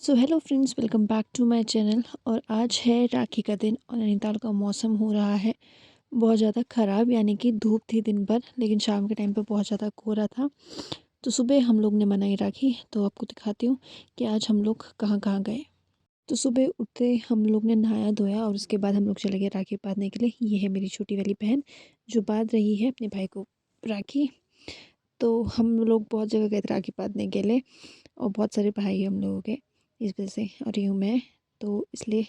So hello friends, welcome back to my channel. और आज है राखी का दिन और नैनीताल का मौसम हो रहा है बहुत ज़्यादा ख़राब, यानी कि धूप थी दिन भर, लेकिन शाम के टाइम पे बहुत ज़्यादा कोहरा था। तो सुबह हम लोग ने मनाई राखी, तो आपको दिखाती हूँ कि आज हम लोग कहाँ कहाँ गए। तो सुबह उठते हम लोग ने नहाया धोया और उसके बाद हम लोग चले गए राखी बांधने के लिए। ये है मेरी छोटी वाली बहन जो बांध रही है अपने भाई को राखी। तो हम लोग बहुत जगह गए थे राखी बांधने के लिए और बहुत सारे भाई हम लोगों के, इस वजह से। और यूँ मैं, तो इसलिए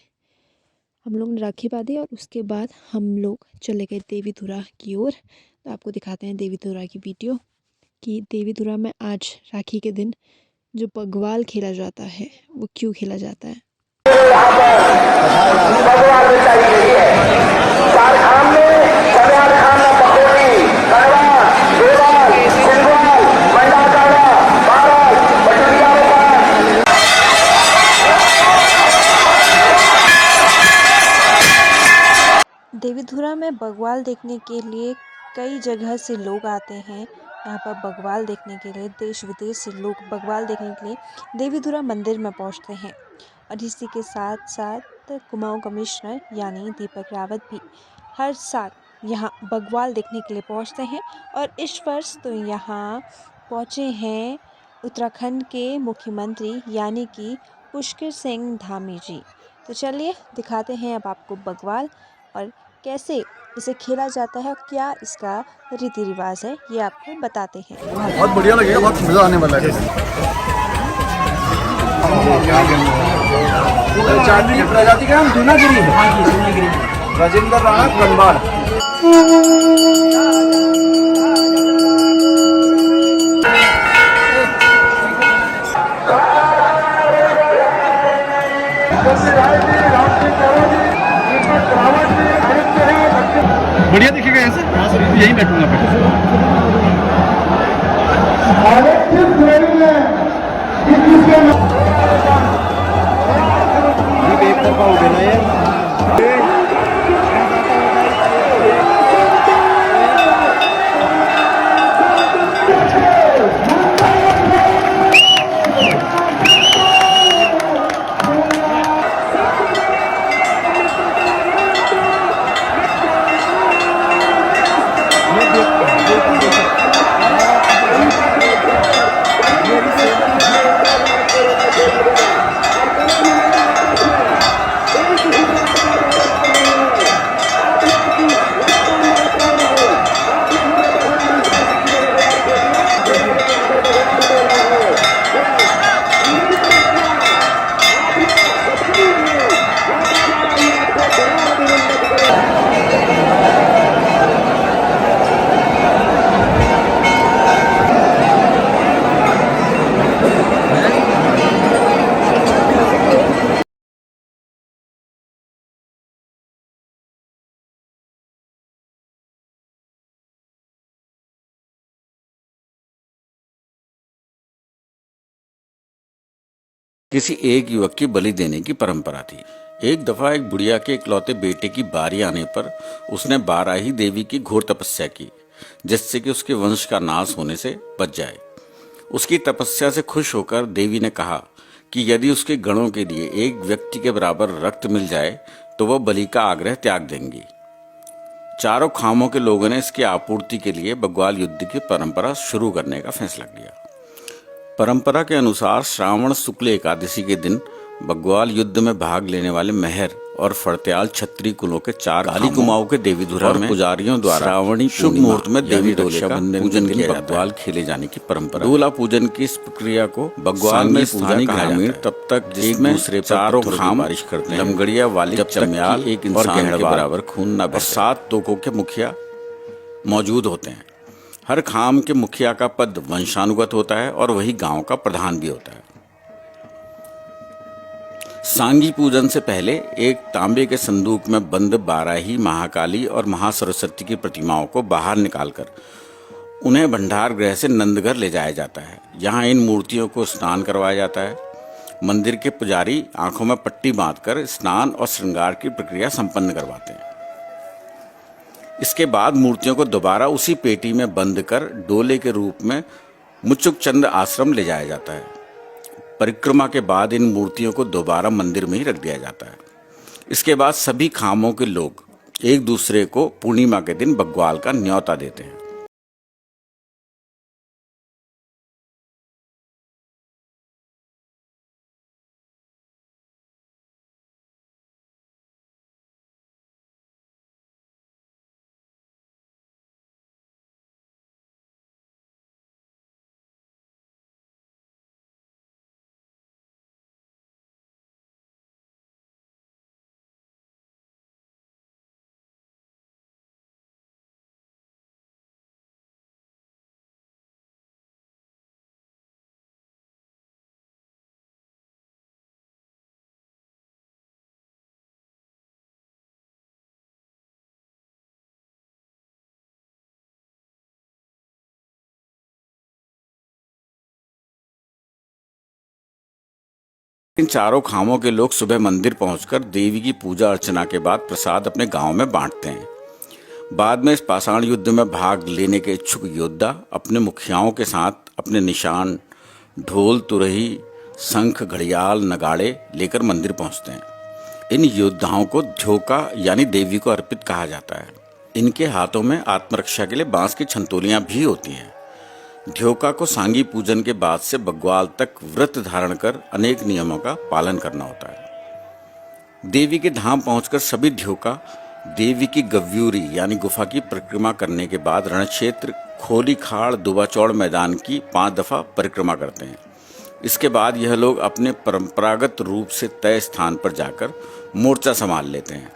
हम लोग ने राखी बांधी और उसके बाद हम लोग चले गए देवीधुरा की ओर। तो आपको दिखाते हैं देवीधुरा की वीडियो कि देवीधुरा में आज राखी के दिन जो बग्वाल खेला जाता है वो क्यों खेला जाता है। देवीधुरा में बग्वाल देखने के लिए कई जगह से लोग आते हैं। यहाँ पर बग्वाल देखने के लिए देश विदेश से लोग बग्वाल देखने के लिए देवीधुरा मंदिर में पहुँचते हैं। और इसी के साथ साथ कुमाऊं कमिश्नर यानी दीपक रावत भी हर साल यहाँ बग्वाल देखने के लिए पहुँचते हैं। और इस वर्ष तो यहाँ पहुँचे हैं उत्तराखंड के मुख्यमंत्री यानी कि पुष्कर सिंह धामी जी। तो चलिए दिखाते हैं अब आपको बग्वाल और कैसे इसे खेला जाता है और क्या इसका रीति रिवाज है, ये आपको बताते हैं। बहुत बढ़िया लगेगा, बहुत मजा आने वाला है। चांदनी प्रजाति का नाम दूनागिरी है। राजेंद्र राणा गणवाल। बढ़िया दिखेगा ऐसे, यही बैठूंगा एक तरफा हो गया ना ये। किसी एक युवक की बलि देने की परंपरा थी। एक दफा एक बुढ़िया के इकलौते बेटे की बारी आने पर उसने बाराही देवी की घोर तपस्या की, जिससे कि उसके वंश का नाश होने से बच जाए। उसकी तपस्या से खुश होकर देवी ने कहा कि यदि उसके गणों के लिए एक व्यक्ति के बराबर रक्त मिल जाए तो वह बलि का आग्रह त्याग देंगी। चारों खामों के लोगों ने इसकी आपूर्ति के लिए बग्वाल युद्ध की परंपरा शुरू करने का फैसला किया। परंपरा के अनुसार श्रावण शुक्ल एकादशी के दिन बग्वाल युद्ध में भाग लेने वाले मेहर और फड़त्याल क्षत्रिय कुलों के चार काली कुमाऊं के देवीधुरा में पुजारियों द्वारा श्रावणी शुभ मुहूर्त में देवी रक्षाबंधन पूजन के लिए बग्वाल खेले जाने की परंपरा। दूल्हा पूजन की इस प्रक्रिया को बग्वाल में स्थानीय ग्रामीण तब तक एक दूसरे चारों खाम बारिश करते हैं, लमगड़िया वाली जब चमयाल एक इंसान के बराबर खून न बहे। 7 तोकों के मुखिया मौजूद होते हैं। हर खाम के मुखिया का पद वंशानुगत होता है और वही गांव का प्रधान भी होता है। सांगी पूजन से पहले एक तांबे के संदूक में बंद बाराही, महाकाली और महासरस्वती की प्रतिमाओं को बाहर निकालकर उन्हें भंडार गृह से नंदघर ले जाया जाता है। यहाँ इन मूर्तियों को स्नान करवाया जाता है। मंदिर के पुजारी आंखों में पट्टी बांधकर स्नान और श्रृंगार की प्रक्रिया संपन्न करवाते हैं। इसके बाद मूर्तियों को दोबारा उसी पेटी में बंद कर डोले के रूप में मुचुक चंद आश्रम ले जाया जाता है। परिक्रमा के बाद इन मूर्तियों को दोबारा मंदिर में ही रख दिया जाता है। इसके बाद सभी खामों के लोग एक दूसरे को पूर्णिमा के दिन बग्वाल का न्योता देते हैं। इन चारों खामों के लोग सुबह मंदिर पहुंचकर देवी की पूजा अर्चना के बाद प्रसाद अपने गांव में बांटते हैं। बाद में इस पाषाण युद्ध में भाग लेने के इच्छुक योद्धा अपने मुखियाओं के साथ अपने निशान, ढोल, तुरही, शंख, घड़ियाल, नगाड़े लेकर मंदिर पहुंचते हैं। इन योद्धाओं को ध्योका यानी देवी को अर्पित कहा जाता है। इनके हाथों में आत्मरक्षा के लिए बांस की छंतोलियां भी होती हैं। ध्योका को सांगी पूजन के बाद से बग्वाल तक व्रत धारण कर अनेक नियमों का पालन करना होता है। देवी के धाम पहुंचकर सभी ध्योका देवी की गव्यूरी यानी गुफा की परिक्रमा करने के बाद रणक्षेत्र, खोली खाड़, दुबाचौड़ मैदान की 5 दफा परिक्रमा करते हैं। इसके बाद यह लोग अपने परंपरागत रूप से तय स्थान पर जाकर मोर्चा संभाल लेते हैं।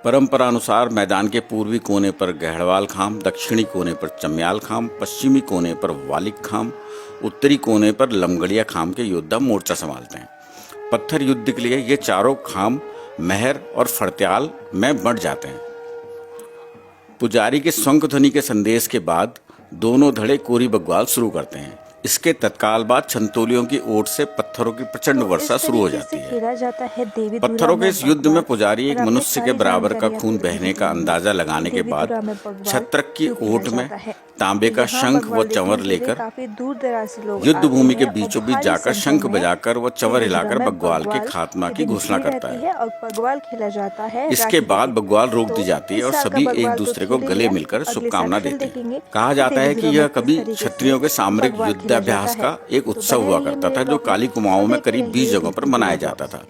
परंपरा अनुसार मैदान के पूर्वी कोने पर गहड़वाल खाम, दक्षिणी कोने पर चम्याल खाम, पश्चिमी कोने पर वालिक खाम, उत्तरी कोने पर लमगड़िया खाम के योद्धा मोर्चा संभालते हैं। पत्थर युद्ध के लिए ये चारों खाम महर और फड़त्याल में बंट जाते हैं। पुजारी के शंख ध्वनि के संदेश के बाद दोनों धड़े कोरी बग्वाल शुरू करते हैं। इसके तत्काल बाद छंतोलियों की ओर से पत्थरों की प्रचंड वर्षा शुरू हो जाती है। पत्थरों के इस युद्ध में पुजारी एक मनुष्य के बराबर का खून बहने का अंदाजा लगाने के बाद छत्रक की ओट में तांबे का शंख व चंवर लेकर युद्ध भूमि के बीचों बीच जाकर शंख बजाकर व चंवर हिलाकर बग्वाल के खात्मा की घोषणा करता है। इसके बाद बग्वाल रोक दी जाती है और सभी एक दूसरे को गले मिलकर शुभकामना देते हैं। कहा जाता है कि यह कभी क्षत्रियों के सामरिक युद्धाभ्यास का एक उत्सव हुआ करता था जो काली कुमाऊं में करीब 20 जगहों पर मनाया जाता था।